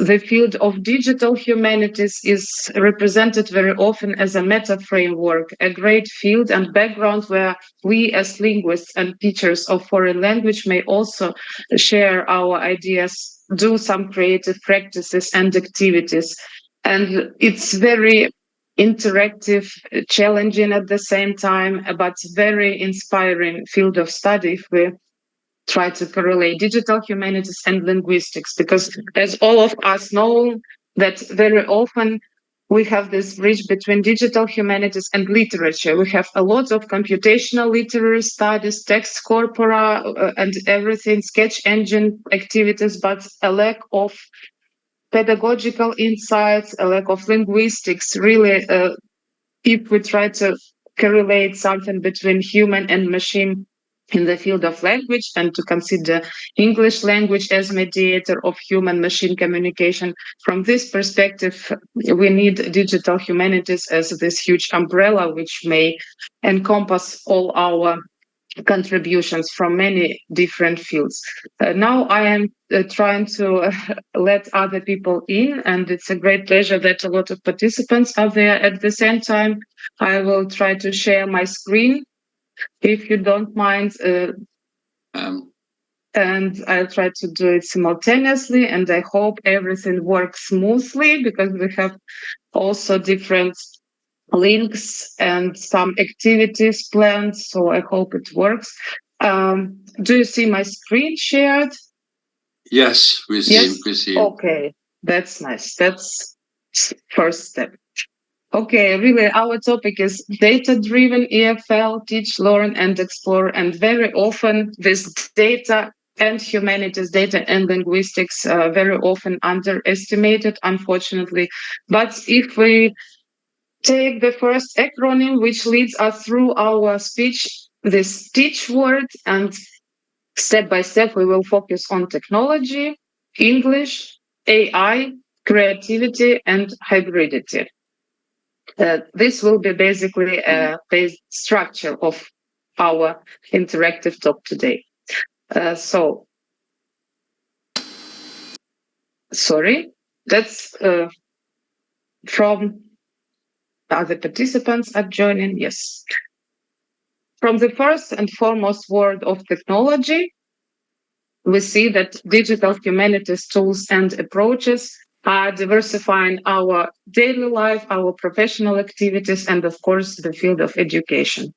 the field of digital humanities is represented very often as a meta framework, a great field and background where we as linguists and teachers of foreign language may also share our ideas, do some creative practices and activities. And it's very interactive, challenging at the same time, but very inspiring field of study if we try to correlate digital humanities and linguistics, because as all of us know that very often we have this bridge between digital humanities and literature. We have a lot of computational literary studies, text corpora, and everything, sketch engine activities, but a lack of pedagogical insights, a lack of linguistics. Really, if we try to correlate something between human and machine in the field of language and to consider English language as mediator of human-machine communication. From this perspective, we need digital humanities as this huge umbrella which may encompass all our contributions from many different fields. Now I am trying to let other people in, and it's a great pleasure that a lot of participants are there at the same time. I will try to share my screen, if you don't mind, and I'll try to do it simultaneously, and I hope everything works smoothly, because we have also different links and some activities planned, so I hope it works. Do you see my screen shared? Yes, we see. Okay, that's nice. That's first step. Okay, really, our topic is data-driven EFL, teach, learn, and explore. And very often this data and humanities, data and linguistics, very often underestimated, unfortunately. But if we take the first acronym, which leads us through our speech, this teach word, and step by step, we will focus on technology, English, AI, creativity, and hybridity. This will be basically a base structure of our interactive talk today. That's from other participants are joining. Yes. From the first and foremost word of technology, we see that digital humanities tools and approaches are diversifying our daily life, our professional activities, and of course, the field of education.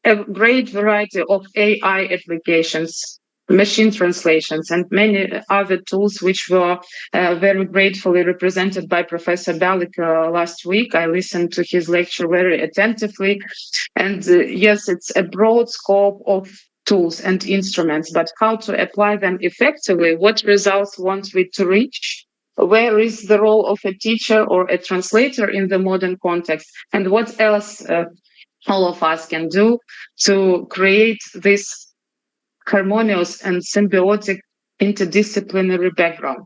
A great variety of AI applications, machine translations, and many other tools which were very gratefully represented by Professor Balik last week. I listened to his lecture very attentively. And yes, it's a broad scope of tools and instruments, but how to apply them effectively, what results want we to reach, where is the role of a teacher or a translator in the modern context, and what else all of us can do to create this harmonious and symbiotic interdisciplinary background.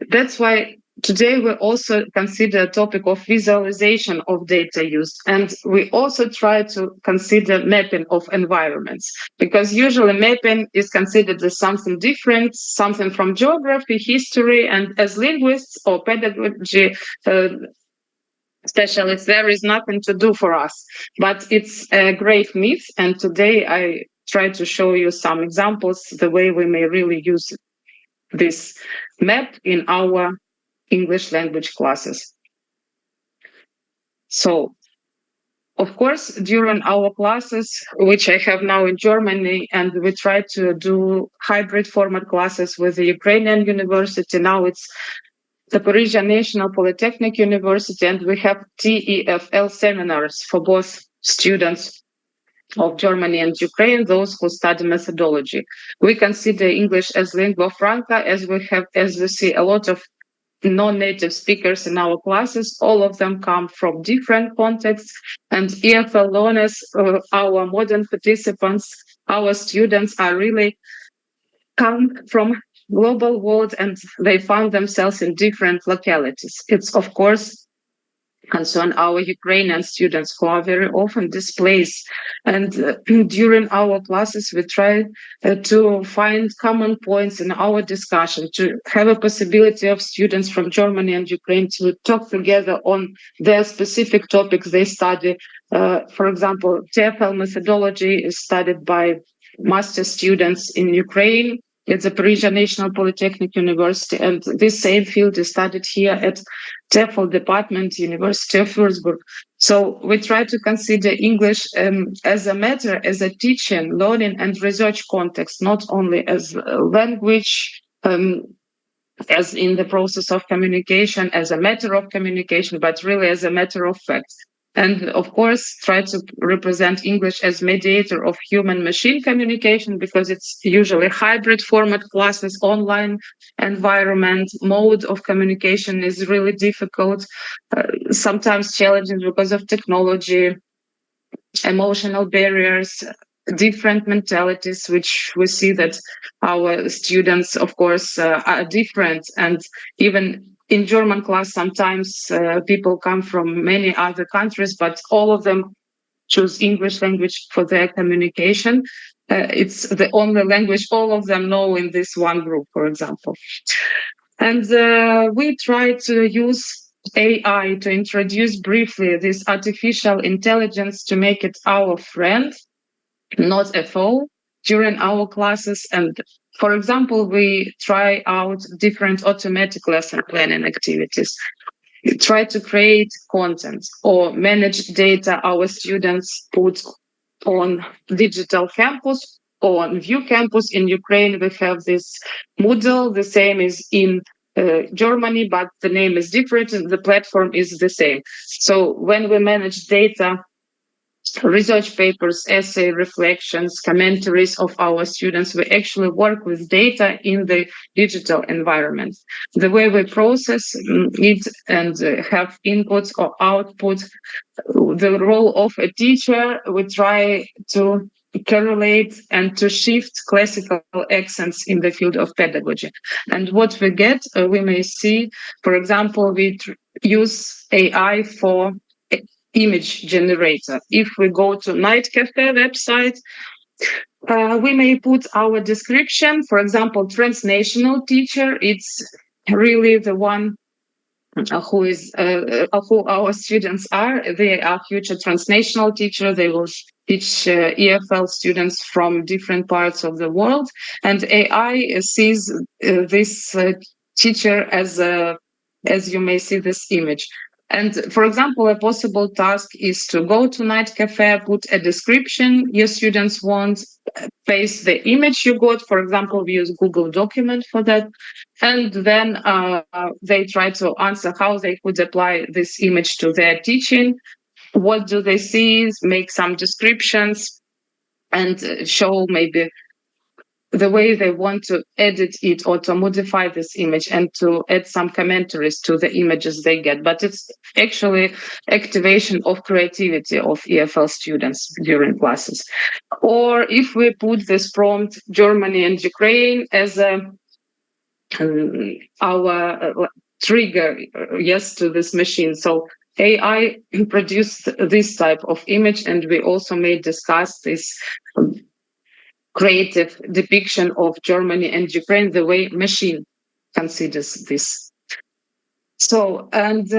That's why today we also consider a topic of visualization of data use, and we also try to consider mapping of environments, because usually mapping is considered as something different, something from geography, history, and as linguists or pedagogy specialists, there is nothing to do for us. But it's a great myth, and today I try to show you some examples, the way we may really use this map in our English language classes. So, of course, during our classes, which I have now in Germany, and we try to do hybrid format classes with the Ukrainian university. Now it's the Parisian National Polytechnic University, and we have TEFL seminars for both students of Germany and Ukraine, those who study methodology. We consider English as lingua franca, as we see a lot of non-native speakers in our classes. All of them come from different contexts, and EFL learners, our modern participants, our students are really come from global world, and they found themselves in different localities. It's, of course, concern our Ukrainian students who are very often displaced. And during our classes, we try to find common points in our discussion, to have a possibility of students from Germany and Ukraine to talk together on their specific topics they study. For example, TEFL methodology is studied by master students in Ukraine at the Parisian National Polytechnic University, and this same field is studied here at TEFL department, University of Wuerzburg. So we try to consider English as a matter, as a teaching, learning, and research context, not only as a language, as in the process of communication, as a matter of communication, but really as a matter of fact. And of course, try to represent English as mediator of human-machine communication, because it's usually hybrid format classes, online environment, mode of communication is really difficult, sometimes challenging because of technology, emotional barriers, different mentalities, which we see that our students, of course, are different. And even in German class, sometimes people come from many other countries, but all of them choose English language for their communication. It's the only language all of them know in this one group, for example. And we try to use AI to introduce briefly this artificial intelligence to make it our friend, not a foe, during our classes. And for example, we try out different automatic lesson planning activities. We try to create content or manage data our students put on digital campus or on View campus. In Ukraine, we have this Moodle, the same is in Germany, but the name is different and the platform is the same. So when we manage data, research papers, essay reflections, commentaries of our students, we actually work with data in the digital environment. The way we process it and have inputs or output, the role of a teacher, we try to correlate and to shift classical accents in the field of pedagogy. And what we get, we may see, for example, we use AI for image generator. If we go to Night Cafe website, we may put our description, for example, transnational teacher. It's really the one who our students are. They are future transnational teachers. They will teach EFL students from different parts of the world. And AI sees this teacher as you may see this image. And for example, a possible task is to go to Night Cafe, put a description your students want, paste the image you got. For example, we use Google document for that. And then they try to answer how they could apply this image to their teaching. What do they see? Make some descriptions and show maybe the way they want to edit it or to modify this image and to add some commentaries to the images they get. But it's actually activation of creativity of EFL students during classes. Or if we put this prompt, Germany and Ukraine, as our trigger, yes, to this machine. So AI produced this type of image, and we also may discuss this creative depiction of Germany and Ukraine, the way machine considers this. So, and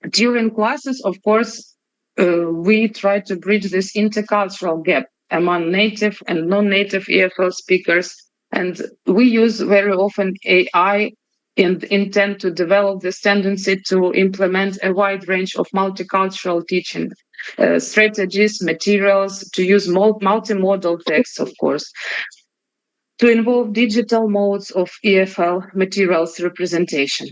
during classes, of course, we try to bridge this intercultural gap among native and non-native EFL speakers. And we use very often AI and intend to develop this tendency to implement a wide range of multicultural teaching strategies, materials, to use multimodal text, of course, to involve digital modes of EFL materials representation.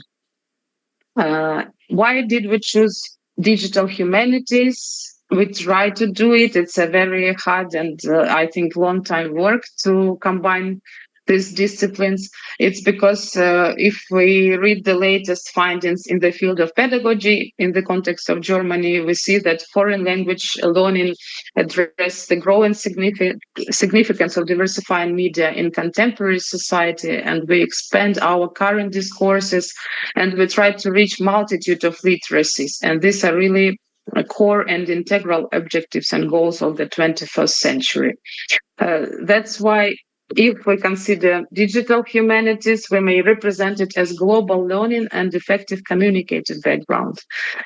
Why did we choose digital humanities? We try to do it. It's a very hard and I think long time work to combine these disciplines. It's because if we read the latest findings in the field of pedagogy in the context of Germany, we see that foreign language learning addresses the growing significance of diversifying media in contemporary society, and we expand our current discourses, and we try to reach multitude of literacies. And these are really core and integral objectives and goals of the 21st century. That's why if we consider digital humanities, we may represent it as global learning and effective communicative background.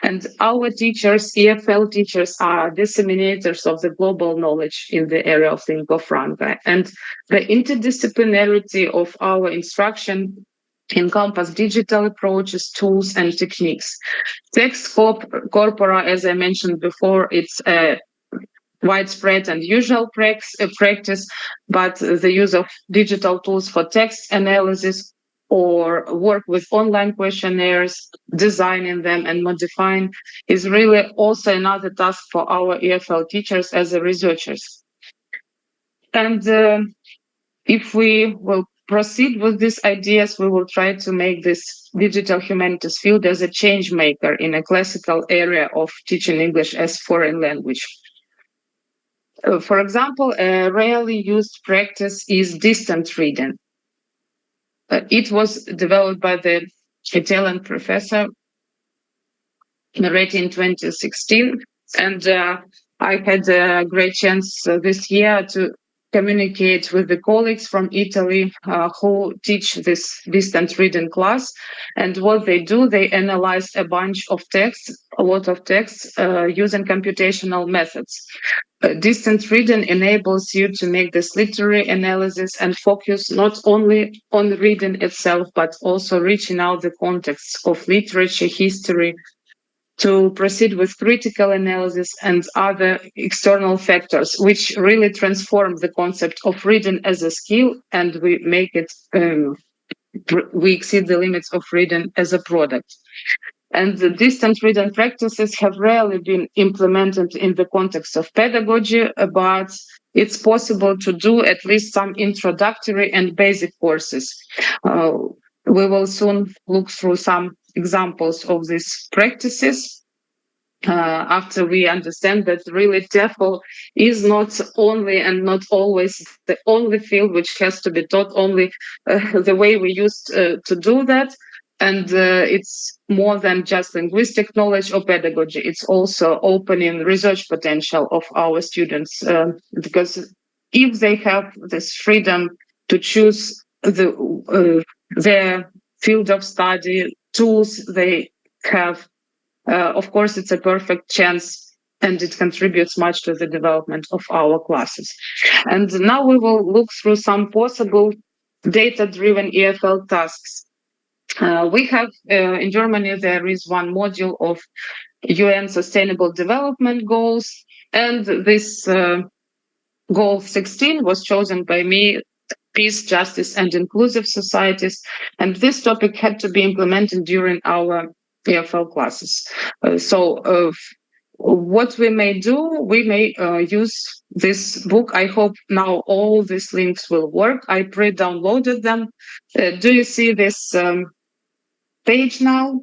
And our teachers, EFL teachers, are disseminators of the global knowledge in the area of lingua franca. And the interdisciplinarity of our instruction encompass digital approaches, tools, and techniques. Text corpora, as I mentioned before, it's a widespread and usual practice, but the use of digital tools for text analysis or work with online questionnaires, designing them and modifying is really also another task for our EFL teachers as researchers. And if we will proceed with these ideas, we will try to make this digital humanities field as a change maker in a classical area of teaching English as foreign language. For example, a rarely used practice is distance reading. It was developed by the Italian professor already in 2016, and I had a great chance this year to communicate with the colleagues from Italy who teach this distance reading class. And what they do, they analyze a bunch of texts, a lot of texts, using computational methods. Distance reading enables you to make this literary analysis and focus not only on reading itself, but also reaching out the context of literature, history, to proceed with critical analysis and other external factors, which really transform the concept of reading as a skill, and we make it, we exceed the limits of reading as a product. And the distance reading practices have rarely been implemented in the context of pedagogy, but it's possible to do at least some introductory and basic courses. We will soon look through some examples of these practices after we understand that really TEFL is not only and not always the only field which has to be taught only the way we used to do that. And it's more than just linguistic knowledge or pedagogy. It's also opening research potential of our students, because if they have this freedom to choose their field of study, tools they have, of course, it's a perfect chance, and it contributes much to the development of our classes. And now we will look through some possible data-driven EFL tasks. We have, in Germany, there is one module of UN Sustainable Development Goals, and this goal 16 was chosen by me, peace, justice, and inclusive societies, and this topic had to be implemented during our EFL classes. What we may do, we may use this book. I hope now all these links will work. I pre-downloaded them. Do you see this page now?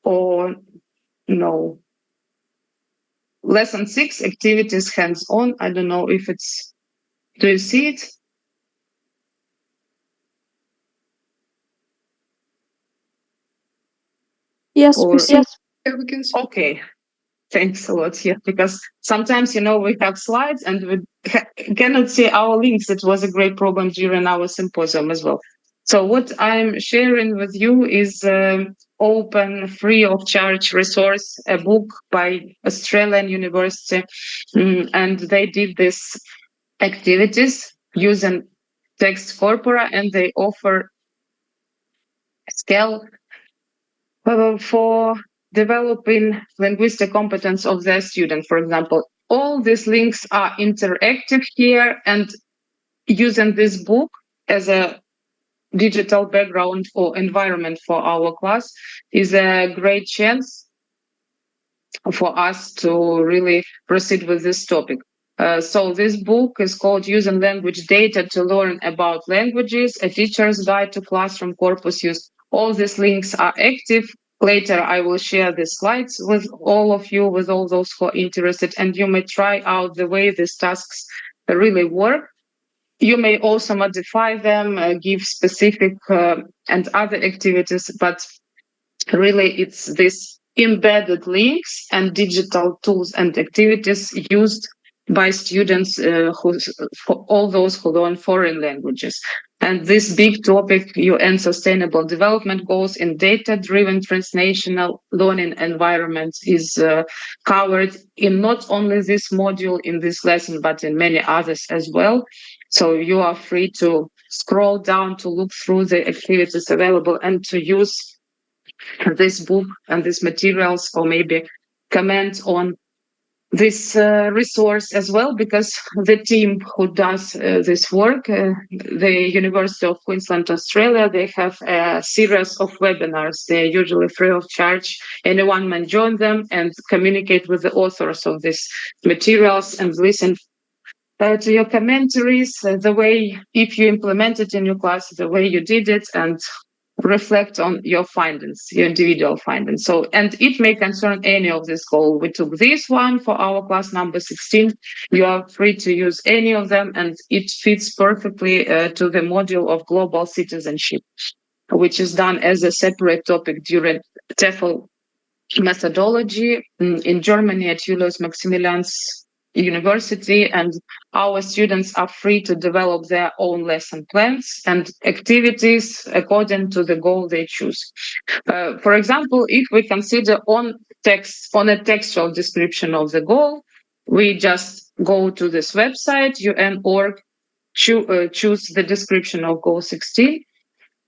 Or no? Lesson 6, activities hands-on. I don't know if it's, do you see it? Yes, we see. Yeah, we can see. Okay. Thanks a lot. Yeah, because sometimes, we have slides and we cannot see our links. It was a great problem during our symposium as well. So what I'm sharing with you is open, free of charge resource, a book by Australian University. And they did this activities using text corpora, and they offer a scale for developing linguistic competence of their student. For example, all these links are interactive here, and using this book as a digital background or environment for our class is a great chance for us to really proceed with this topic. So this book is called Using Language Data to Learn About Languages, A Teacher's Guide to Classroom Corpus Use. All these links are active. Later, I will share the slides with all of you, with all those who are interested, and you may try out the way these tasks really work. You may also modify them, give specific and other activities, but really it's this embedded links and digital tools and activities used by students for all those who learn foreign languages. And this big topic, UN Sustainable Development Goals in data-driven transnational learning environments, is covered in not only this module in this lesson, but in many others as well. So you are free to scroll down to look through the activities available and to use this book and these materials, or maybe comment on this resource as well, because the team who does this work, the University of Queensland, Australia, they have a series of webinars. They're usually free of charge. Anyone can join them and communicate with the authors of these materials and listen to your commentaries, the way, if you implement it in your class, the way you did it, and reflect on your findings, your individual findings. So, and it may concern any of this goal. We took this one for our class number 16. You are free to use any of them, and it fits perfectly to the module of global citizenship, which is done as a separate topic during TEFL methodology in Germany at Julius-Maximilian's University, and our students are free to develop their own lesson plans and activities according to the goal they choose. For example, if we consider on a textual description of the goal, we just go to this website, UN.org, choose the description of goal 16.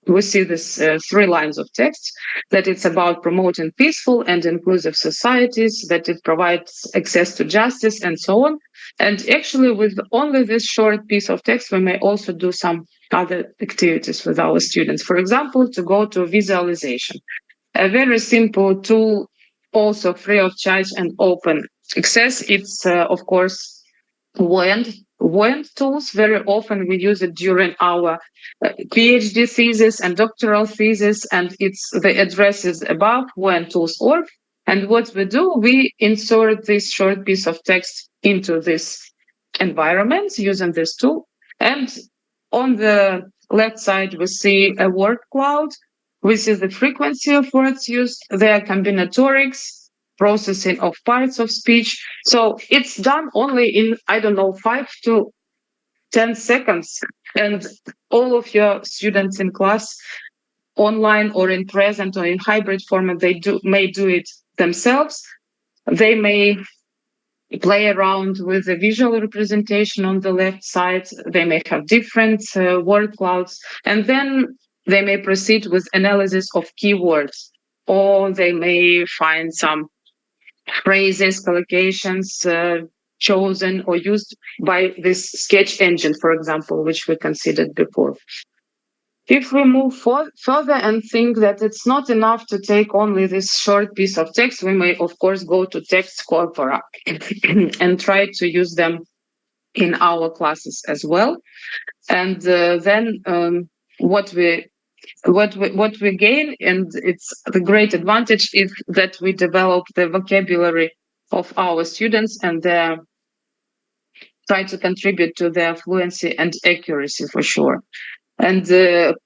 We see this 3 lines of text, that it's about promoting peaceful and inclusive societies, that it provides access to justice, and so on. And actually, with only this short piece of text, we may also do some other activities with our students. For example, to go to visualization, a very simple tool, also free of charge and open access. It's, of course, Wuerzburg tools. Very often we use it during our PhD thesis and doctoral thesis, and it's the address is above Wuerzburg.org. And what we do, we insert this short piece of text into this environment using this tool. And on the left side, we see a word cloud. We see the frequency of words used, their combinatorics, processing of parts of speech. So it's done only in, 5 to 10 seconds. And all of your students in class, online or in present or in hybrid format, may do it themselves. They may play around with the visual representation on the left side. They may have different word clouds. And then they may proceed with analysis of keywords, or they may find some phrases, collocations chosen or used by this sketch engine, for example, which we considered before. If we move further and think that it's not enough to take only this short piece of text, we may, of course, go to text corpora and try to use them in our classes as well. And then what we gain, and it's the great advantage, is that we develop the vocabulary of our students and try to contribute to their fluency and accuracy for sure, and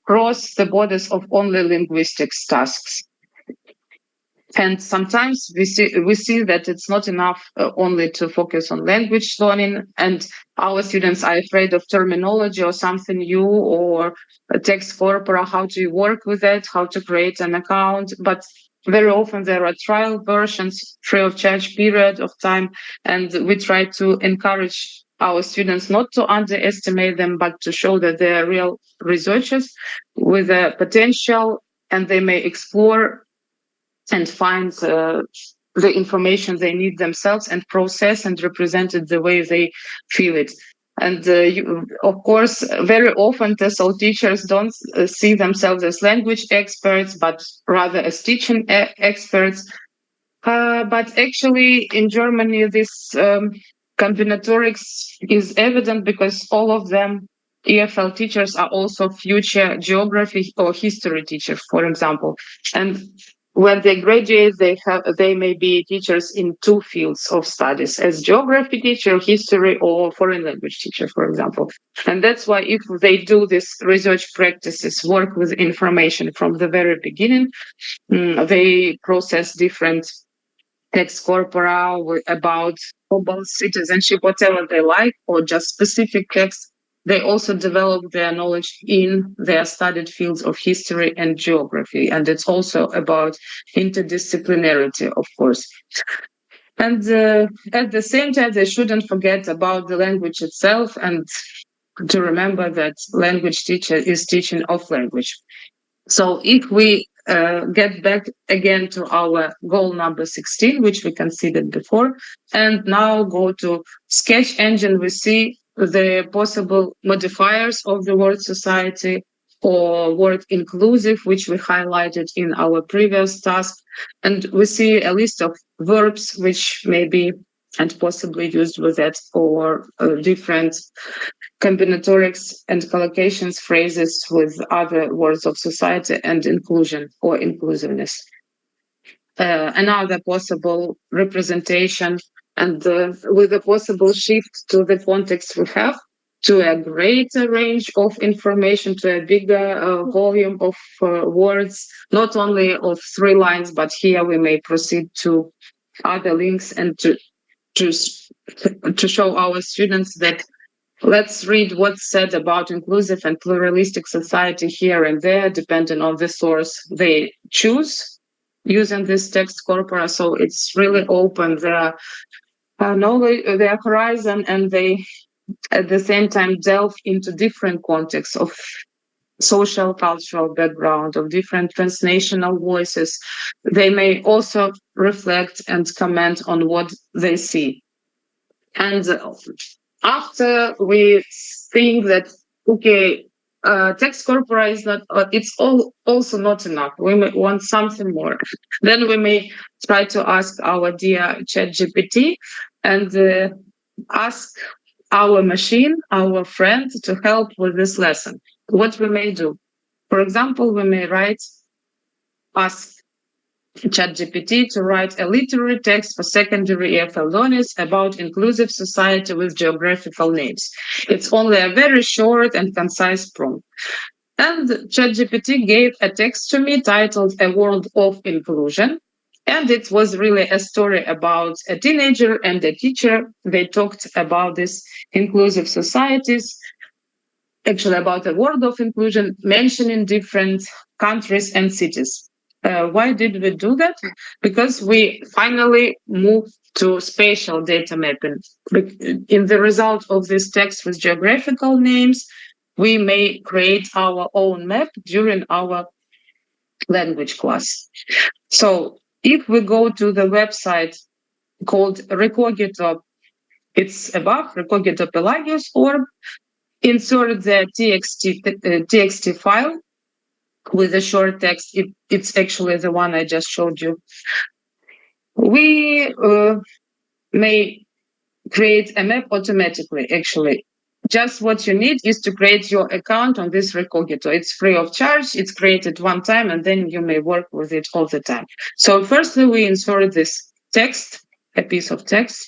cross the borders of only linguistics tasks. And sometimes we see that it's not enough only to focus on language learning, and our students are afraid of terminology or something new, or a text corpora, how to work with it, how to create an account. But very often there are trial versions, free of charge period of time, and we try to encourage our students not to underestimate them, but to show that they are real researchers with a potential, and they may explore and find the information they need themselves and process and represent it the way they feel it. And of course, very often TESOL teachers don't see themselves as language experts, but rather as teaching experts. But actually, in Germany, this combinatorics is evident because all of them EFL teachers are also future geography or history teachers, for example. And when they graduate, they may be teachers in two fields of studies, as geography teacher, history, or foreign language teacher, for example. And that's why if they do this research practices, work with information from the very beginning, they process different text corpora about global citizenship, whatever they like, or just specific text. They also develop their knowledge in their studied fields of history and geography. And it's also about interdisciplinarity, of course. And at the same time, they shouldn't forget about the language itself and to remember that language teacher is teaching of language. So if we get back again to our goal number 16, which we considered before, and now go to sketch engine, we see the possible modifiers of the word society or word inclusive, which we highlighted in our previous task. And we see a list of verbs which may be and possibly used with that for different combinatorics and collocations phrases with other words of society and inclusion or inclusiveness. Another possible representation and with a possible shift to the context we have, to a greater range of information, to a bigger volume of words, not only of 3 lines, but here we may proceed to other links and to show our students that let's read what's said about inclusive and pluralistic society here and there, depending on the source they choose using this text corpora. So it's really open their knowledge, their horizon, and they at the same time delve into different contexts of social, cultural background, of different transnational voices. They may also reflect and comment on what they see. And after we think that, okay, text corpora is not, it's also not enough. We may want something more. Then we may try to ask our dear ChatGPT and ask our machine, our friend, to help with this lesson. What we may do, for example, we may ask ChatGPT to write a literary text for secondary EFL learners about inclusive society with geographical names. It's only a very short and concise prompt. And ChatGPT gave a text to me titled A World of Inclusion. And it was really a story about a teenager and a teacher. They talked about this inclusive societies, actually about a world of inclusion, mentioning different countries and cities. Why did we do that? Because we finally moved to spatial data mapping. In the result of this text with geographical names, we may create our own map during our language class. So if we go to the website called Recogito, it's above, recogitopelagius.org, insert the TXT file with a short text. It's actually the one I just showed you. We may create a map automatically, actually. Just what you need is to create your account on this Recogito. It's free of charge. It's created one time, and then you may work with it all the time. So firstly, we insert this text, a piece of text.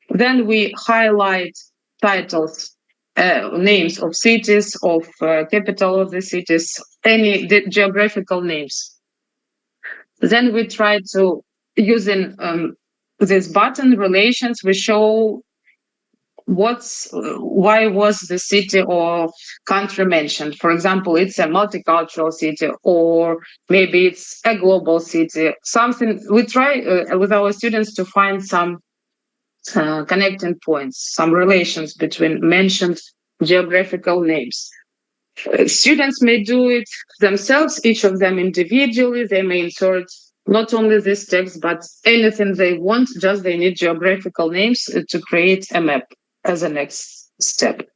Then we highlight titles, names of cities, of capital of the cities, any geographical names. Then we try to, using this button relations, we show why was the city or country mentioned. For example, it's a multicultural city, or maybe it's a global city. Something we try with our students to find some connecting points, some relations between mentioned geographical names. Students may do it themselves, each of them individually. They may insert not only this text, but anything they want, just they need geographical names to create a map as a next step.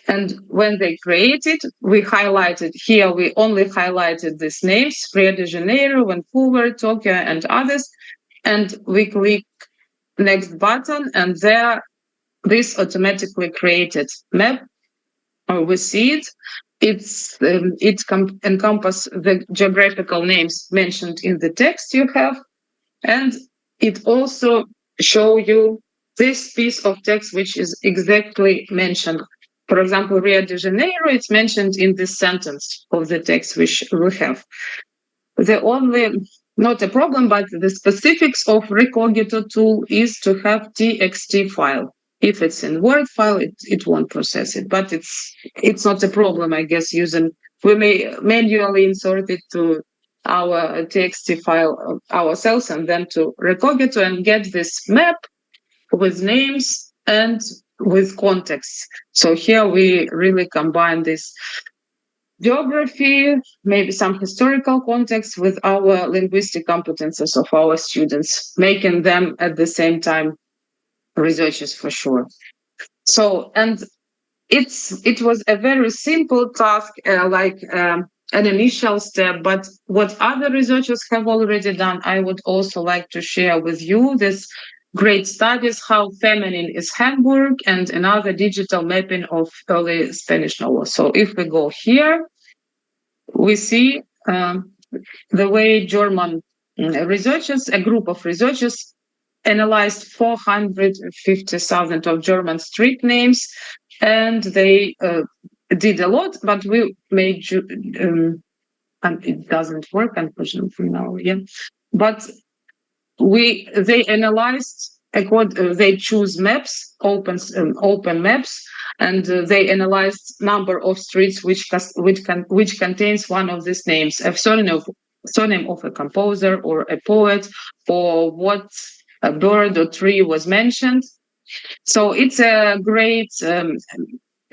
And when they create it, we highlighted here, we only highlighted these names, Rio de Janeiro, Vancouver, Tokyo, and others. And we click next button, and there this automatically created map, we see it. It encompasses the geographical names mentioned in the text you have, and it also show you this piece of text which is exactly mentioned. For example, Rio de Janeiro, it's mentioned in this sentence of the text which we have. The only, not a problem, but the specifics of Recogito tool is to have TXT file. If it's in Word file, it won't process it, but it's not a problem, I guess, we may manually insert it to our TXT file ourselves and then to Recogito and get this map with names and with context. So here we really combine this geography, maybe some historical context with our linguistic competences of our students, making them at the same time researchers for sure. So, and it was a very simple task, an initial step, but what other researchers have already done, I would also like to share with you this great studies, How Feminine is Hamburg, and another digital mapping of early Spanish novels. So if we go here, we see the way German researchers, a group of researchers, analyzed 450,000 of German street names, and they did a lot, but we made, and it doesn't work, unfortunately now, yeah. But they analyzed, they choose maps, open maps, and they analyzed number of streets which contains one of these names, a surname of a composer or a poet, or what a bird or tree was mentioned. So it's a great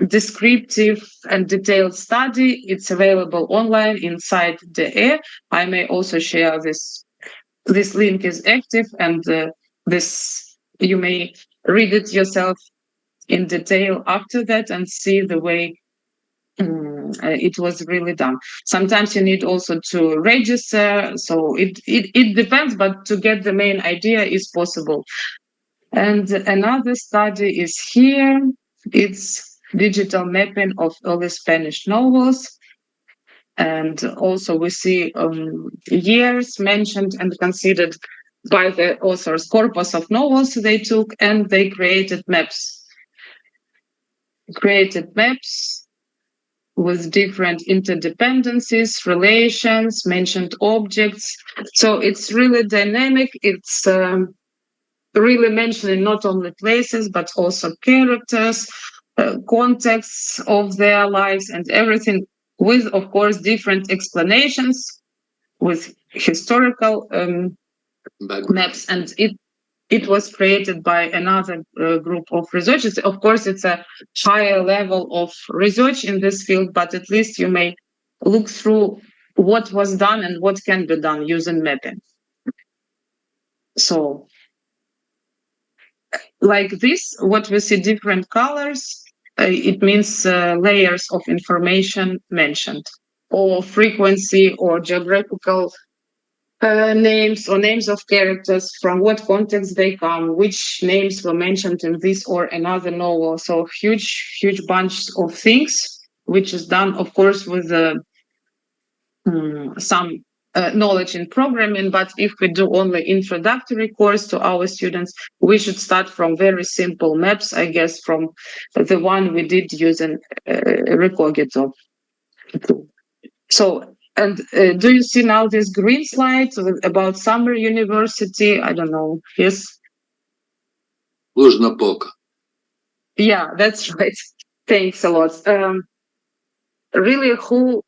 descriptive and detailed study. It's available online inside the I may also share this. This link is active, and this you may read it yourself in detail after that and see the way it was really done. Sometimes you need also to register, so it depends, but to get the main idea is possible. And another study is here. It's digital mapping of early Spanish novels. And also we see years mentioned and considered by the authors, corpus of novels they took, and they created maps. With different interdependencies, relations, mentioned objects. So it's really dynamic. It's really mentioning not only places, but also characters, contexts of their lives and everything, with, of course, different explanations, with historical maps. And it was created by another group of researchers. Of course, it's a higher level of research in this field, but at least you may look through what was done and what can be done using mapping. So, like this, what we see different colors, it means layers of information mentioned, or frequency or geographical names or names of characters, from what context they come, which names were mentioned in this or another novel. So huge bunch of things, which is done, of course, with some knowledge in programming. But if we do only introductory course to our students, we should start from very simple maps, I guess, from the one we did using Recogito. So, and do you see now this green slide about summer university? I don't know. Yes. Luzhna-Poka. Yeah, that's right. Thanks a lot. Really, who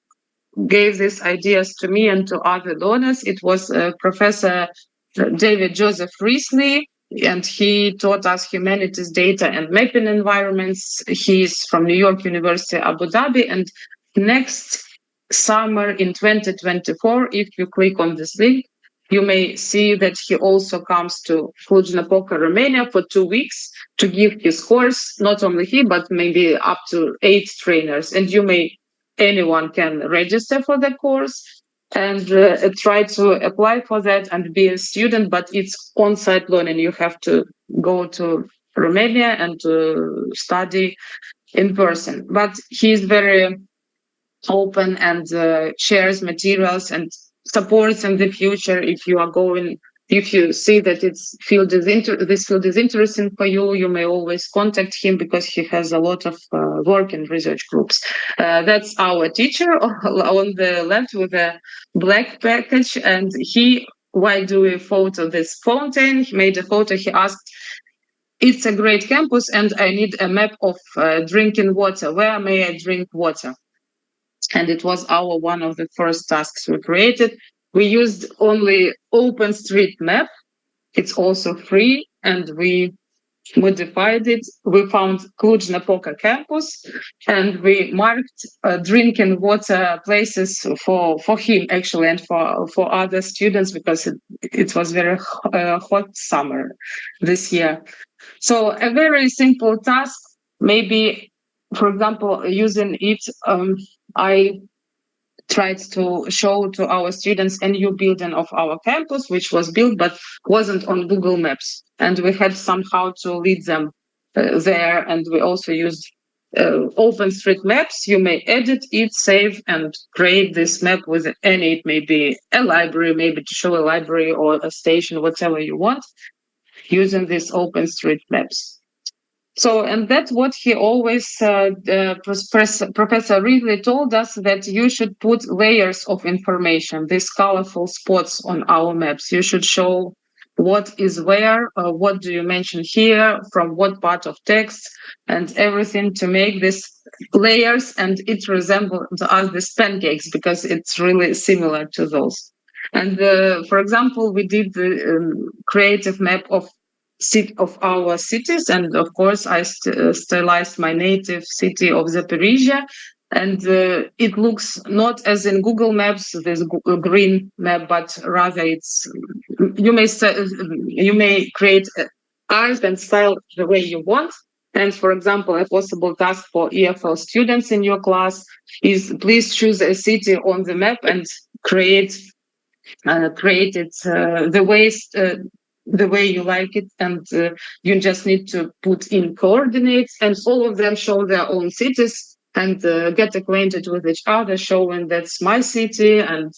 gave these ideas to me and to other donors? It was Professor David Joseph Risley, and he taught us humanities data and mapping environments. He's from New York University, Abu Dhabi, and next summer in 2024, if you click on this link, you may see that he also comes to Cluj-Napoca, Romania for 2 weeks to give his course. Not only he, but maybe up to 8 trainers. And anyone can register for the course and try to apply for that and be a student, but it's on-site learning. You have to go to Romania and to study in person. But he's very open and shares materials and supports in the future. If you see that this field is interesting for you, you may always contact him because he has a lot of work in research groups. That's our teacher on the left with a black package, and why do we photo this fountain? He made a photo. He asked, it's a great campus and I need a map of drinking water. Where may I drink water? And it was one of the first tasks we created. We used only OpenStreetMap. It's also free, and we modified it. We found Cluj-Napoca campus, and we marked drinking water places for him, actually, and for other students, because it was very hot summer this year. So a very simple task, maybe, for example, using it, I tried to show to our students a new building of our campus, which was built but wasn't on Google Maps. And we had somehow to lead them there. And we also used OpenStreetMaps. You may edit it, save, and create this map with any. It may be a library, maybe to show a library or a station, whatever you want, using these OpenStreetMaps. So, and that's what he always, Professor Ridley told us, that you should put layers of information, these colorful spots on our maps. You should show what is where, what do you mention here, from what part of text, and everything to make these layers, and it resembles us these pancakes because it's really similar to those. And for example, we did the creative map of our cities, and of course I stylized my native city of Zaporizhia, and it looks not as in Google Maps, this green map, but rather you may create art and style the way you want. And for example, a possible task for EFL students in your class is please choose a city on the map and create it the way you like it, and you just need to put in coordinates, and all of them show their own cities and get acquainted with each other, showing that's my city and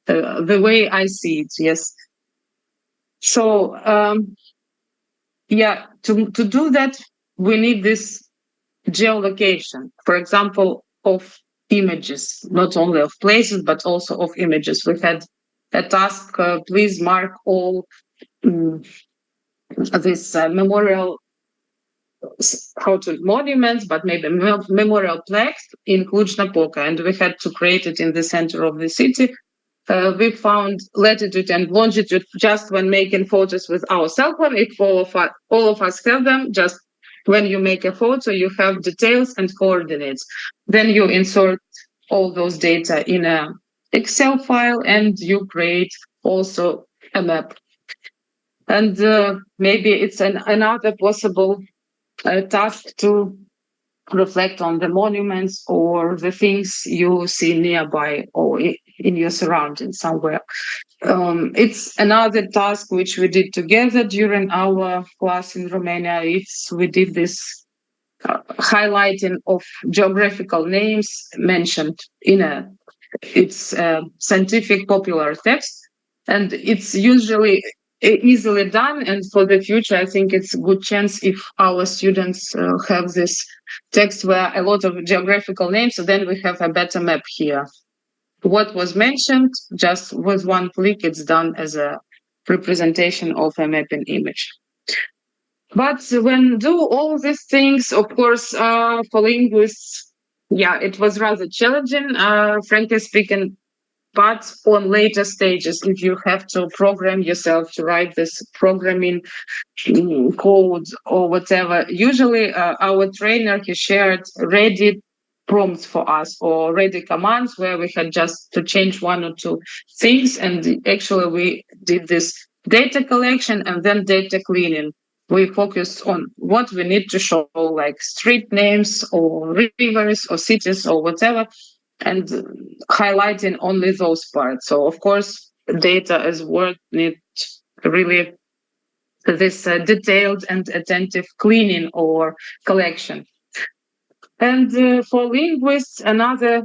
the way I see it. Yes. So to do that, we need this geolocation, for example, of images, not only of places but also of images. We had a task: please mark all this memorial, monuments, but maybe memorial plaques in Cluj-Napoca, and we had to create it in the center of the city. We found latitude and longitude just when making photos with our cell phone. If all of us have them, just when you make a photo, you have details and coordinates. Then you insert all those data in a Excel file, and you create also a map. And maybe it's another possible task to reflect on the monuments or the things you see nearby or in your surroundings somewhere. It's another task which we did together during our class in Romania. We did this highlighting of geographical names mentioned in it's scientific popular text, and it's usually easily done. And for the future, I think it's a good chance if our students have this text where a lot of geographical names, so then we have a better map here. What was mentioned, just with one click, it's done as a representation of a mapping image. But when do all these things, of course, for linguists, it was rather challenging, frankly speaking. But on later stages, if you have to program yourself to write this programming code or whatever, usually our trainer, he shared ready prompts for us or ready commands where we had just to change one or two things. And actually we did this data collection and then data cleaning. We focused on what we need to show, like street names or rivers or cities or whatever, and highlighting only those parts. So of course, data as word need really this detailed and attentive cleaning or collection. And for linguists, another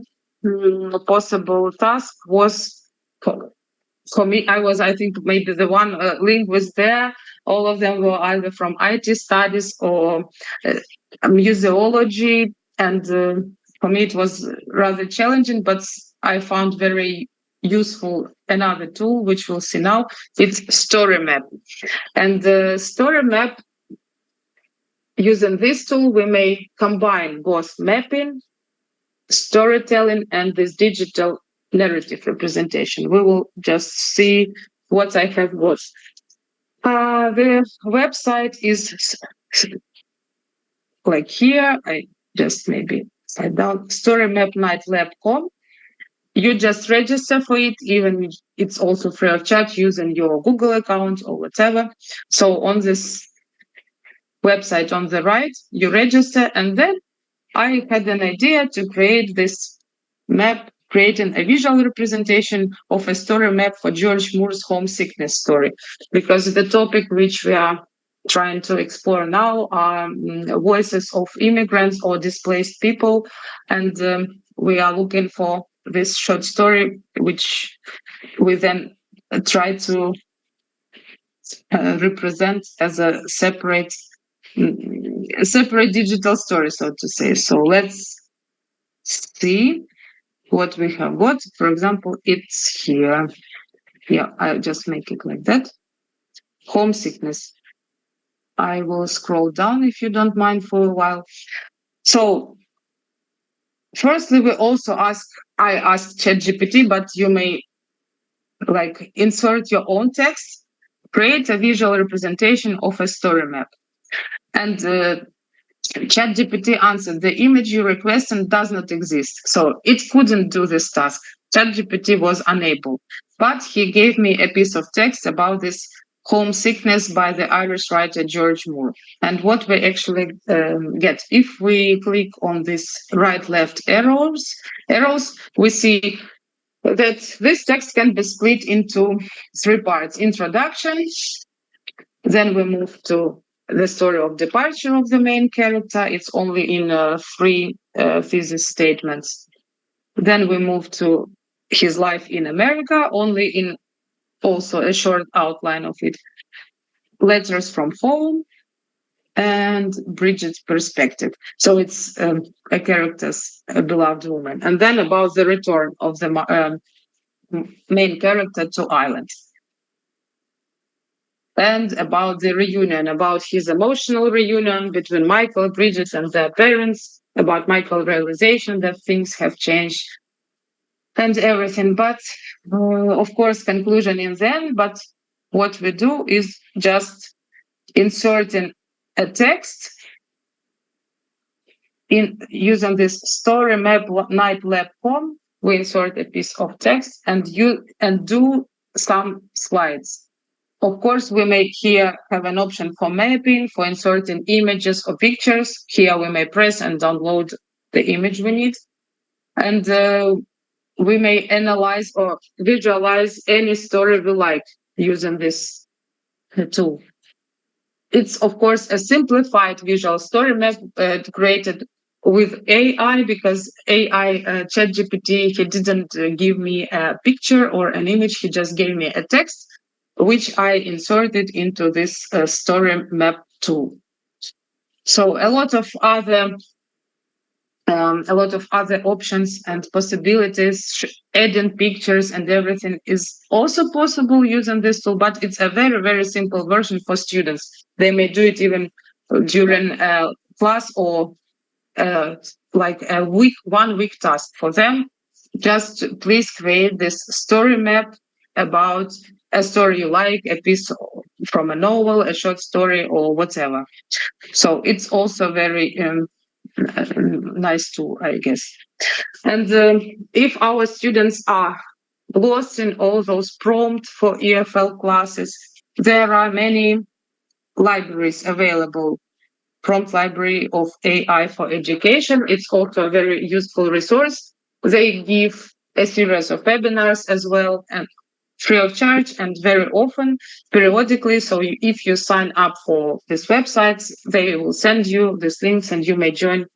possible task was, for me, I think, maybe the one linguist there. All of them were either from IT studies or museology. And for me, it was rather challenging, but I found very useful another tool, which we'll see now. It's Story Map. And the Story Map, using this tool, we may combine both mapping, storytelling, and this digital narrative representation. We will just see what I have got. The website is like here. I just maybe slide down, storymapnightlab.com. You just register for it, even it's also free of charge using your Google account or whatever. So on this website on the right, you register, and then I had an idea to create this map, creating a visual representation of a story map for George Moore's homesickness story, because the topic which we are trying to explore now are voices of immigrants or displaced people, and we are looking for this short story, which we then try to represent as a separate digital story, so to say. So let's see what we have got. For example, it's here. Yeah, I'll just make it like that. Homesickness. I will scroll down if you don't mind for a while. So firstly, I asked ChatGPT, but you may like insert your own text, create a visual representation of a story map. And ChatGPT answered, the image you requested does not exist. So it couldn't do this task. ChatGPT was unable. But he gave me a piece of text about this homesickness by the Irish writer George Moore. And what we actually get, if we click on this right-left arrows, we see that this text can be split into 3 parts. Introduction, then we move to the story of departure of the main character. It's only in 3 thesis statements. Then we move to his life in America, only in also a short outline of it. Letters from home and Bridget's perspective. So it's a character's beloved woman. And then about the return of the main character to Ireland. And about the reunion, about his emotional reunion between Michael, Bridget, and their parents, about Michael's realization that things have changed and everything. But of course, conclusion in the end. But what we do is just inserting a text in using this story map nightlab.com. We insert a piece of text and do some slides. Of course, we may here have an option for mapping, for inserting images or pictures. Here we may press and download the image we need. And we may analyze or visualize any story we like using this tool. It's, of course, a simplified visual story map created with AI, because AI, ChatGPT, he didn't give me a picture or an image, he just gave me a text, which I inserted into this story map tool. So a lot of other options and possibilities, adding pictures and everything is also possible using this tool, but it's a very, very simple version for students. They may do it even during class or like a 1 week task for them. Just please create this story map about a story you like, a piece from a novel, a short story, or whatever. So it's also very nice tool, I guess. And if our students are lost in all those prompts for EFL classes, there are many libraries available. Prompt Library of AI for Education. It's also a very useful resource. They give a series of webinars as well, and free of charge and very often, periodically. So if you sign up for these websites, they will send you these links and you may join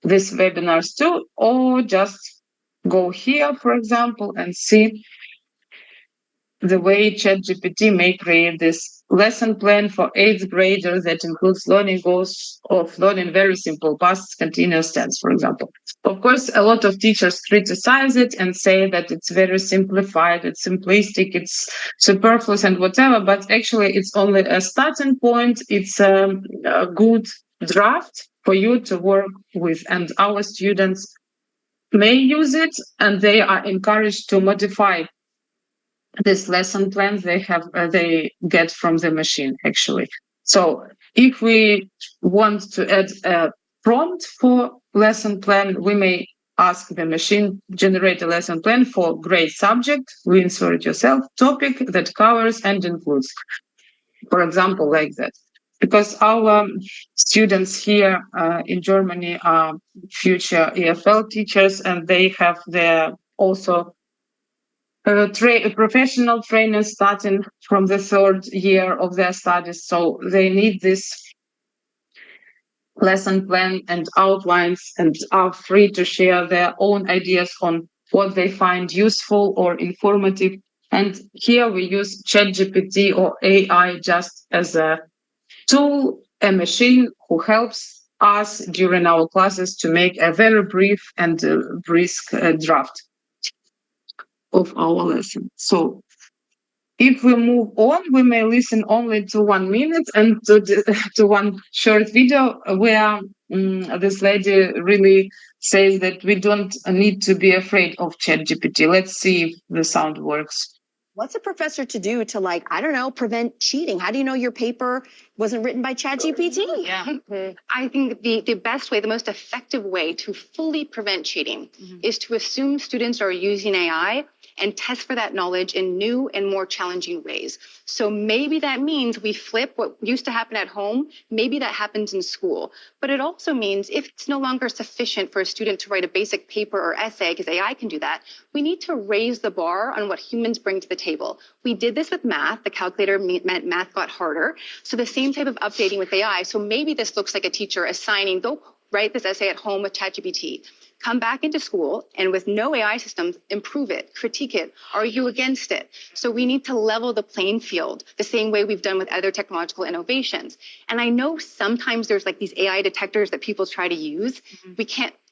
these webinars too, or just go here, for example, and see the way ChatGPT may create this lesson plan for 8th graders that includes learning goals of learning very simple past continuous tense, for example. Of course, a lot of teachers criticize it and say that it's very simplified, it's simplistic, it's superfluous and whatever, but actually it's only a starting point. It's a good draft for you to work with, and our students may use it, and they are encouraged to modify this lesson plans they get from the machine, actually. So if we want to add a prompt for lesson plan, we may ask the machine generate a lesson plan for grade subject, insert it yourself, topic that covers and includes, for example, like that. Because our students here in Germany are future EFL teachers, and they have their also professional trainers starting from the 3rd year of their studies. So they need this lesson plan and outlines, and are free to share their own ideas on what they find useful or informative. And here we use ChatGPT or AI just as a tool, a machine who helps us during our classes to make a very brief and brisk draft of our lesson. So if we move on, we may listen only to 1 minute and to one short video where this lady really says that we don't need to be afraid of ChatGPT. Let's see if the sound works. What's a professor to do to, like, I don't know, prevent cheating? How do you know your paper wasn't written by ChatGPT? Yeah. I think the best way, the most effective way to fully prevent cheating is to assume students are using AI and test for that knowledge in new and more challenging ways. So maybe that means we flip what used to happen at home, maybe that happens in school. But it also means if it's no longer sufficient for a student to write a basic paper or essay, because AI can do that, we need to raise the bar on what humans bring to the table. We did this with math. The calculator meant math got harder. So the same type of updating with AI. So maybe this looks like a teacher assigning, go write this essay at home with ChatGPT. Come back into school and with no AI systems, improve it, critique it, argue against it. So we need to level the playing field the same way we've done with other technological innovations. And I know sometimes there's like these AI detectors that people try to use.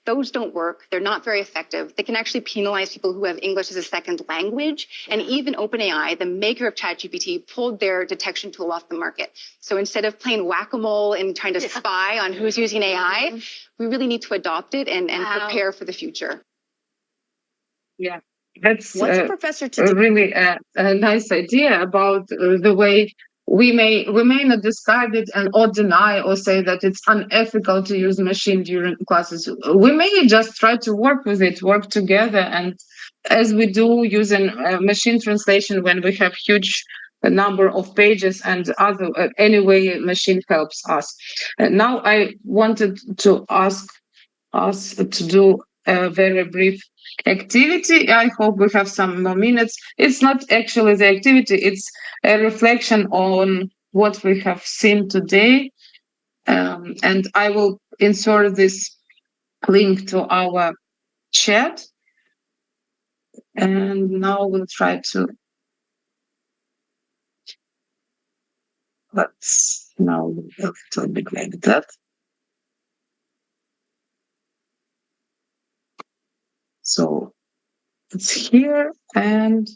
Those don't work. They're not very effective. They can actually penalize people who have English as a second language. And even OpenAI, the maker of ChatGPT, pulled their detection tool off the market. So instead of playing whack-a-mole and trying to spy on who's using AI, we really need to adopt it and prepare for the future. Yeah, that's What's a professor to do? Really a nice idea about the way we may not discard it or deny or say that it's unethical to use machine during classes. We may just try to work with it, work together, and as we do using machine translation when we have huge number of pages and other anyway machine helps us. Now I wanted to ask us to do a very brief activity. I hope we have some more minutes. It's not actually the activity, it's a reflection on what we have seen today. And I will insert this link to our chat. And now we'll try to let's now a little bit like that. So it's here, and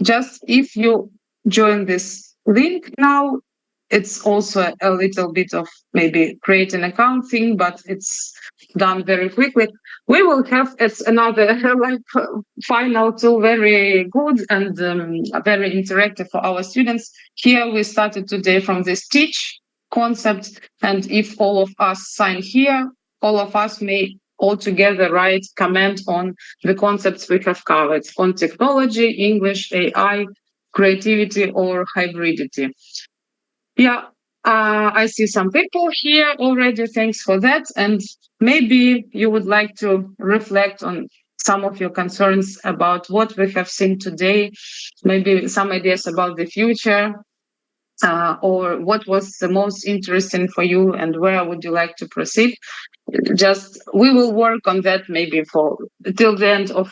just if you join this link now, it's also a little bit of maybe create an account thing, but it's done very quickly. We will have it's another final tool, very good and very interactive for our students. Here we started today from this teach concept, and if all of us sign here, all of us may all together write comment on the concepts we have covered on technology, English, AI, creativity, or hybridity. Yeah, I see some people here already. Thanks for that. And maybe you would like to reflect on some of your concerns about what we have seen today, maybe some ideas about the future, or what was the most interesting for you and where would you like to proceed. Just we will work on that maybe for till the end of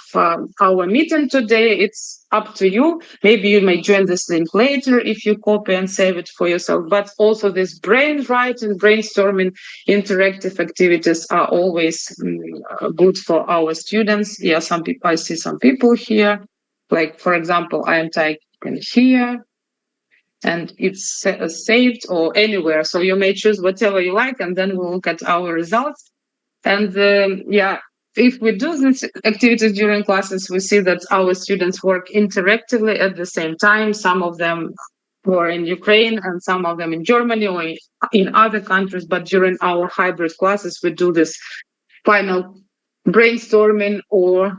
our meeting today. It's up to you. Maybe you may join this link later if you copy and save it for yourself. But also this brainwriting, brainstorming, interactive activities are always good for our students. Yeah, some people, I see some people here. Like, for example, I am typing here and it's saved or anywhere. So you may choose whatever you like, and then we'll look at our results. And if we do these activities during classes, we see that our students work interactively at the same time. Some of them were in Ukraine and some of them in Germany or in other countries. But during our hybrid classes, we do this final brainstorming or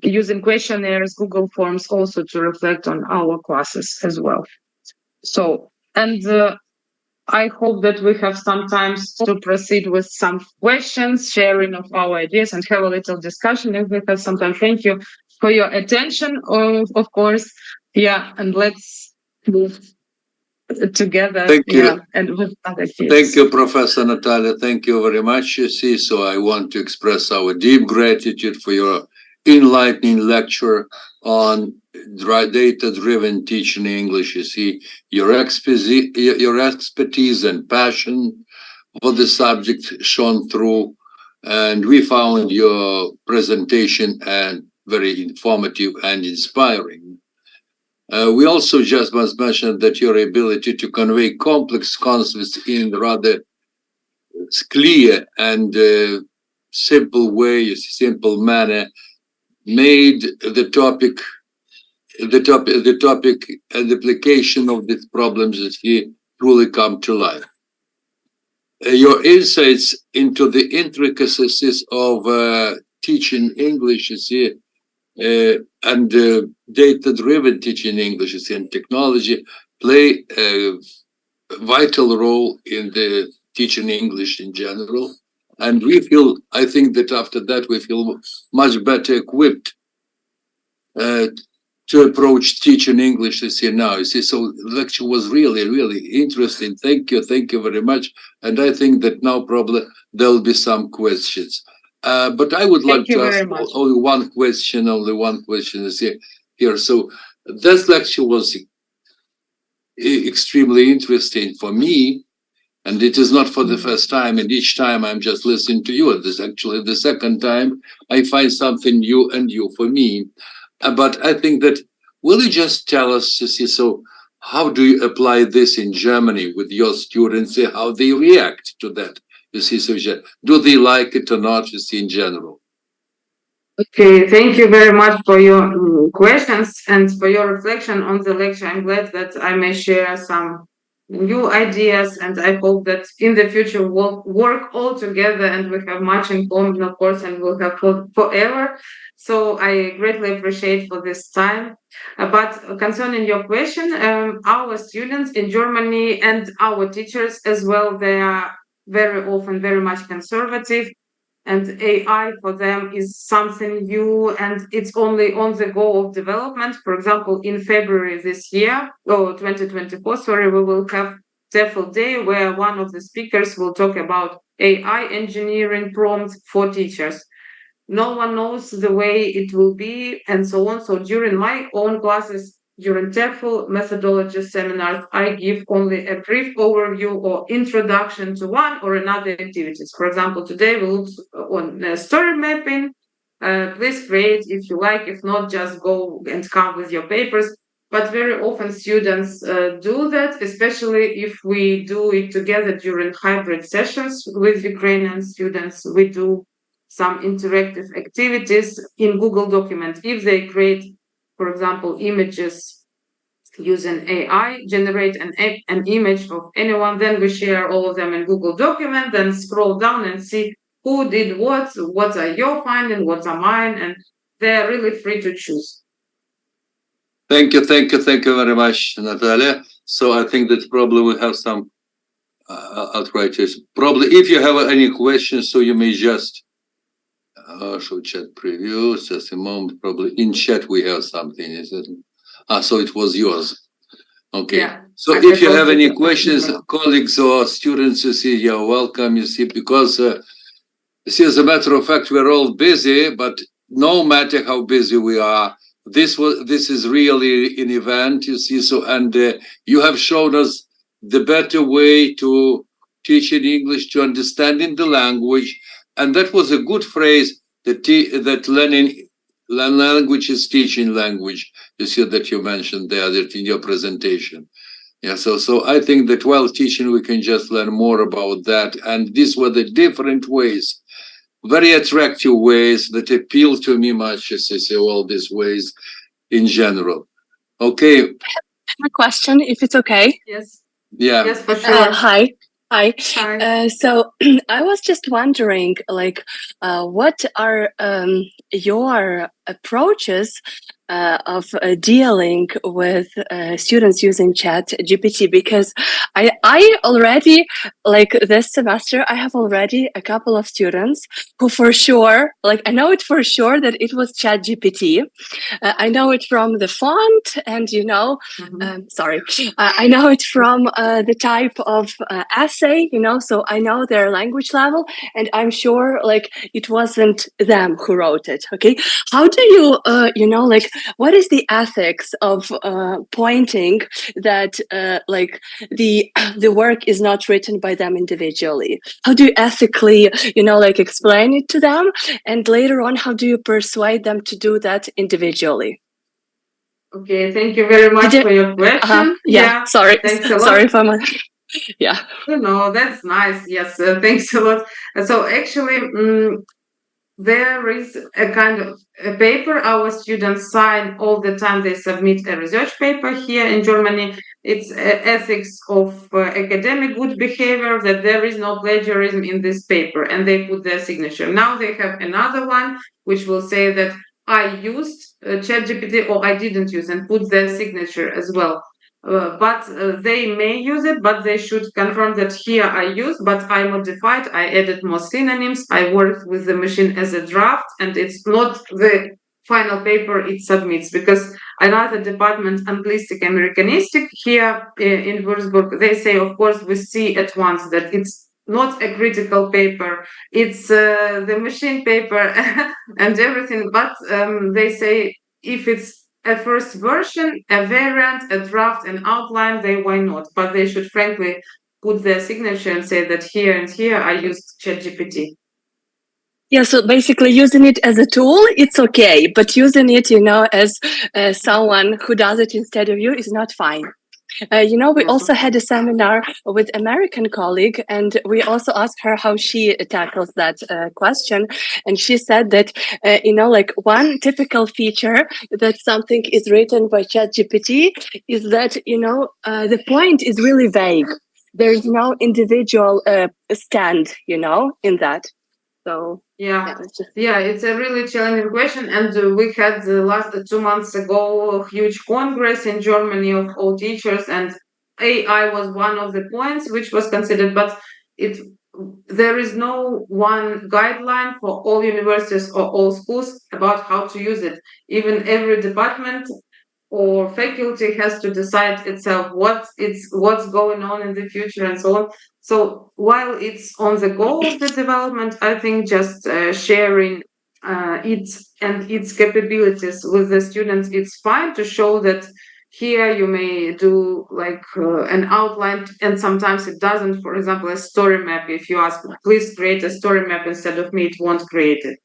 using questionnaires, Google Forms also to reflect on our classes as well. So, and I hope that we have some time to proceed with some questions, sharing of our ideas, and have a little discussion if we have some time. Thank you for your attention, of course. Yeah, and let's move together. Thank you. Yeah, and with other kids. Thank you, Professor Nataliia. Thank you very much. You see, so I want to express our deep gratitude for your enlightening lecture on data-driven teaching English. You see, your expertise and passion for the subject shone through, and we found your presentation and very informative and inspiring. We also just must mention that your ability to convey complex concepts in rather clear and simple way, simple manner, made the topic and the application of these problems is here truly come to life. Your insights into the intricacies of teaching English is here, and data-driven teaching English is in technology play a vital role in the teaching English in general. And we feel, I think that after that, we feel much better equipped to approach teaching English as here now. You see, so the lecture was really, really interesting. Thank you very much. And I think that now probably there'll be some questions. But I would like to ask only one question is here. So this lecture was extremely interesting for me. And it is not for the first time, and each time I'm just listening to you. And this actually the second time I find something new for me. But I think that, will you just tell us, so how do you apply this in Germany with your students, how they react to that? You see, so do they like it or not, you see, in general? Okay, thank you very much for your questions and for your reflection on the lecture. I'm glad that I may share some new ideas, and I hope that in the future we'll work all together and we have much in common, of course, and we'll have forever. So I greatly appreciate for this time. But concerning your question, our students in Germany and our teachers as well, they are very often very much conservative, and AI for them is something new, and it's only on the go of development. For example, in February this year, 2024, we will have TEFL Day, where one of the speakers will talk about AI engineering prompts for teachers. No one knows the way it will be, and so on. So during my own classes, during TEFL methodology seminars, I give only a brief overview or introduction to one or another activities. For example, today we look on story mapping. Please create if you like. If not, just go and come with your papers. But very often students do that, especially if we do it together during hybrid sessions with Ukrainian students. We do some interactive activities in Google Document. If they create, for example, images using AI, generate an image of anyone, then we share all of them in Google Document, then scroll down and see who did what are your findings, what are mine, and they're really free to choose. Thank you very much, Nataliia. So I think that probably we have some, I'll try to, probably if you have any questions, so you may just Show chat preview. Just a moment. Probably in chat we have something. Is it? So it was yours. Okay. Yeah. So if you have any questions, colleagues or students, you see, you're welcome. You see, because you see, as a matter of fact, we're all busy, but no matter how busy we are, this is really an event, you see. So, and you have shown us the better way to teach in English, to understanding the language, and that was a good phrase. That learning language is teaching language. You see that you mentioned there that in your presentation. Yeah, so I think that while teaching, we can just learn more about that. And these were the different ways, very attractive ways that appeal to me much, as I say, all these ways in general. Okay. I have a question, if it's okay. Yes. Yeah. Yes, for sure. Hi. Hi. So I was just wondering, like, what are your approaches of dealing with students using Chat GPT? Because I already, like this semester, I have already a couple of students who for sure, like I know it for sure that it was Chat GPT. I know it from the font and, you know, I know it from the type of essay, you know, so I know their language level, and I'm sure like it wasn't them who wrote it. Okay. How do you, you know, like, what is the ethics of pointing that like the work is not written by them individually? How do you ethically, you know, like explain it to them? And later on, how do you persuade them to do that individually? Okay, thank you very much for your question. Yeah, sorry. Thanks a lot. Sorry for my... Yeah. No, that's nice. Yes, thanks a lot. So actually, there is a kind of a paper our students sign all the time. They submit a research paper here in Germany. It's ethics of academic good behavior, that there is no plagiarism in this paper, and they put their signature. Now they have another one which will say that I used ChatGPT or I didn't use, and put their signature as well. But they may use it, but they should confirm that here I used, but I modified, I added more synonyms, I worked with the machine as a draft, and it's not the final paper it submits. Because another department, Anglistic Americanistic, here in Wuerzburg, they say, of course, we see at once that it's not a critical paper, it's the machine paper and everything, but they say if it's a first version, a variant, a draft, an outline, why not? But they should frankly put their signature and say that here and here I used ChatGPT. Yeah, so basically using it as a tool, it's okay, but using it, you know, as someone who does it instead of you is not fine. You know, we also had a seminar with American colleague, and we also asked her how she tackles that question. And she said that, you know, like one typical feature that something is written by ChatGPT is that, you know, the point is really vague. There's no individual stand, you know, in that. So yeah, it's a really challenging question, and we had the last 2 months ago a huge congress in Germany of all teachers, and AI was one of the points which was considered, but there is no one guideline for all universities or all schools about how to use it. Even every department or faculty has to decide itself what's going on in the future and so on. So while it's on the goal of the development, I think just sharing it and its capabilities with the students, it's fine to show that here you may do like an outline, and sometimes it doesn't. For example, a story map, if you ask, please create a story map instead of me, it won't create it.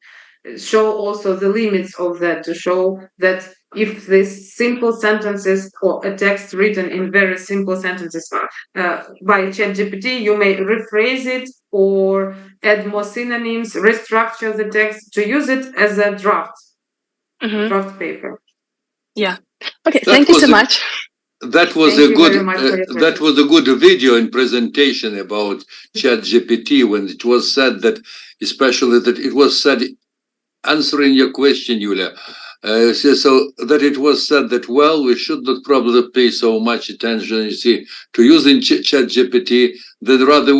Show also the limits of that, to show that if these simple sentences or a text written in very simple sentences by ChatGPT, you may rephrase it or add more synonyms, restructure the text to use it as a draft paper. Yeah. Okay. Thank you so much. That was a good video and presentation about ChatGPT, when it was said that, especially that it was said, answering your question, Yulia, so that it was said that, well, we should not probably pay so much attention, you see, to using ChatGPT, that rather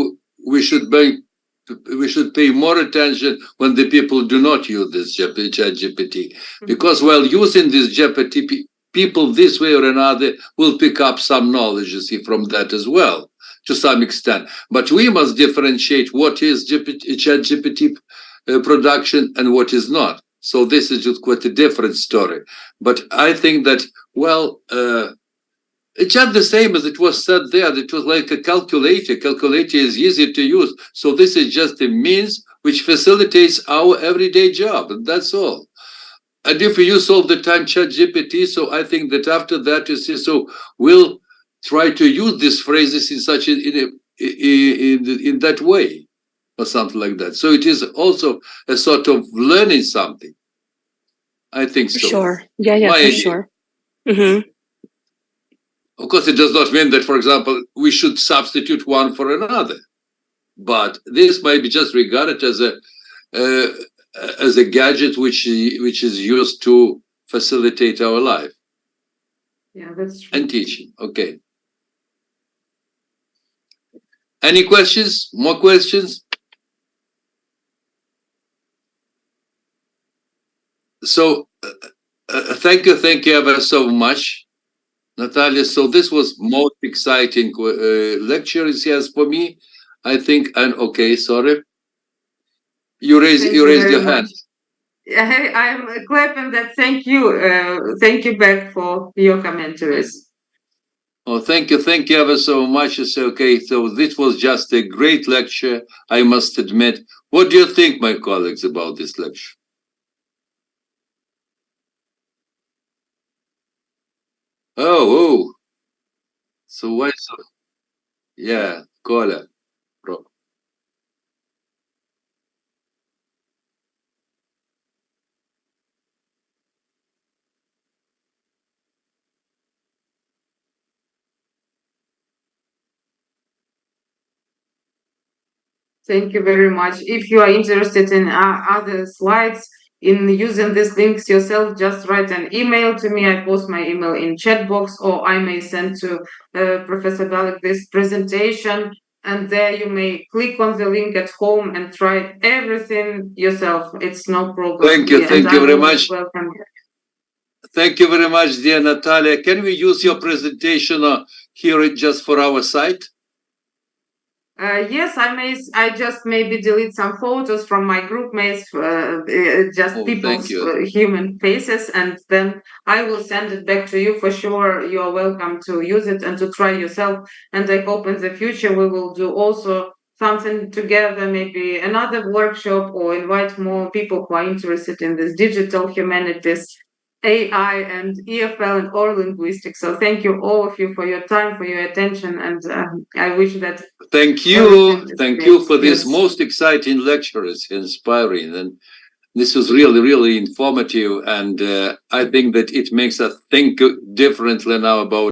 we should we should pay more attention when the people do not use this ChatGPT, because while using this GPT, people this way or another will pick up some knowledge, you see, from that as well, to some extent. But we must differentiate what is ChatGPT production and what is not. So this is just quite a different story. But I think that, well, it's just the same as it was said there. It was like a calculator. Calculator is easy to use. So this is just a means which facilitates our everyday job. And that's all. And if we use all the time ChatGPT, so I think that after that, you see, so we'll try to use these phrases in such in that way, or something like that. So it is also a sort of learning something. I think so. Sure. Yeah, My for idea. sure. Mm-hmm. Of course, it does not mean that, for example, we should substitute one for another. But this might be just regarded as a gadget which is used to facilitate our life. Yeah, that's true. And teaching. Okay. Any questions? More questions? So, thank you ever so much, Natalia. So this was most exciting lecture, yes, for me, I think. And okay, sorry. You raised your hand. I'm clapping that. Thank you back for your commentaries. Oh, thank you ever so much. It's okay. So this was just a great lecture, I must admit. What do you think, my colleagues, about this lecture? Oh. So why so? Yeah, Kola, bro. Thank you very much. If you are interested in other slides, in using these links yourself, just write an email to me. I post my email in chat box, or I may send to Professor Balik this presentation, and there you may click on the link at home and try everything yourself. It's no problem. Thank you very much. Welcome. Thank you very much, dear Natalia. Can we use your presentation or hear it just for our site? Yes, I just maybe delete some photos from my group mates, just people's human faces, and then I will send it back to you for sure. You are welcome to use it and to try yourself. And I hope in the future we will do also something together, maybe another workshop, or invite more people who are interested in this digital humanities, AI and EFL and or linguistics. So thank you all of you for your time, for your attention, and I wish that. Thank you for this most exciting lecture. It's inspiring, and this was really informative, and I think that it makes us think differently now about